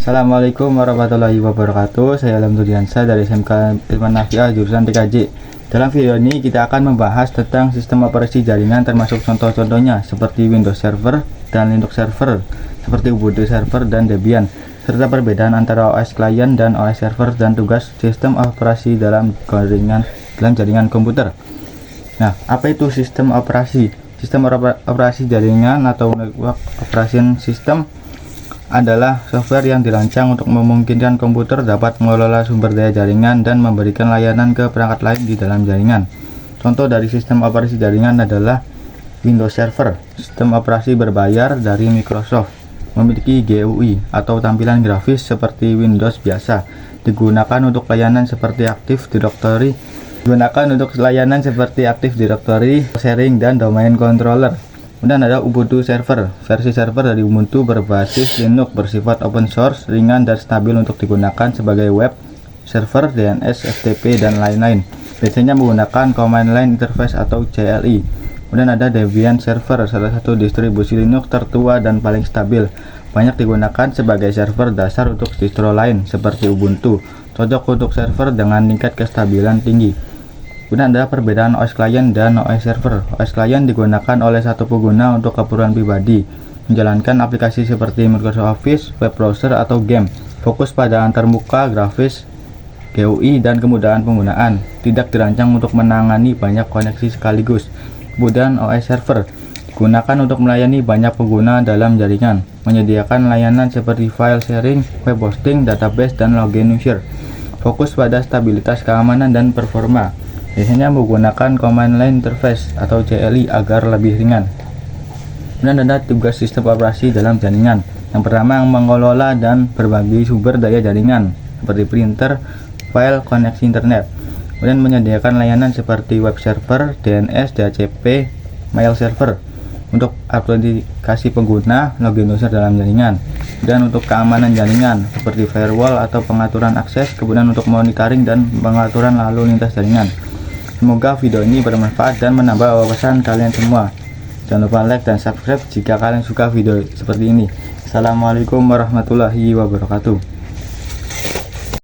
Assalamualaikum warahmatullahi wabarakatuh. Saya Lamduriansa dari SMK Ilman Nafiah jurusan TKJ. Dalam video ini kita akan membahas tentang sistem operasi jaringan termasuk contoh-contohnya seperti Windows Server dan Linux Server, seperti Ubuntu Server dan Debian, serta perbedaan antara OS Client dan OS Server dan tugas sistem operasi dalam jaringan komputer. Nah, apa itu sistem operasi? Sistem operasi jaringan atau Network Operation System adalah software yang dirancang untuk memungkinkan komputer dapat mengelola sumber daya jaringan dan memberikan layanan ke perangkat lain di dalam jaringan. Contoh dari sistem operasi jaringan adalah Windows Server, sistem operasi berbayar dari Microsoft, memiliki GUI atau tampilan grafis seperti Windows biasa, digunakan untuk layanan seperti Active Directory, sharing, dan domain controller. Kemudian ada Ubuntu Server, versi server dari Ubuntu berbasis Linux, bersifat open source, ringan dan stabil untuk digunakan sebagai web server, DNS, FTP, dan lain-lain. Biasanya menggunakan Command Line Interface atau CLI. Kemudian ada Debian Server, salah satu distribusi Linux tertua dan paling stabil. Banyak digunakan sebagai server dasar untuk distro lain seperti Ubuntu, cocok untuk server dengan tingkat kestabilan tinggi. Kemudian ada perbedaan OS Client dan OS Server. OS Client digunakan oleh satu pengguna untuk keperluan pribadi, menjalankan aplikasi seperti Microsoft Office, web browser, atau game. Fokus pada antarmuka, grafis, GUI, dan kemudahan penggunaan. Tidak dirancang untuk menangani banyak koneksi sekaligus. Kemudian OS Server digunakan untuk melayani banyak pengguna dalam jaringan, menyediakan layanan seperti file sharing, web hosting, database, dan login user. Fokus pada stabilitas, keamanan, dan performa. Biasanya menggunakan Command Line Interface atau CLI agar lebih ringan. Kemudian ada tugas sistem operasi dalam jaringan. Yang pertama, mengelola dan berbagi sumber daya jaringan seperti printer, file, koneksi internet. Kemudian menyediakan layanan seperti web server, DNS, DHCP, mail server untuk autentikasi pengguna, login user dalam jaringan. Dan untuk keamanan jaringan seperti firewall atau pengaturan akses, kemudian untuk monitoring dan pengaturan lalu lintas jaringan. Semoga video ini bermanfaat dan menambah wawasan kalian semua. Jangan lupa like dan subscribe jika kalian suka video seperti ini. Assalamualaikum warahmatullahi wabarakatuh.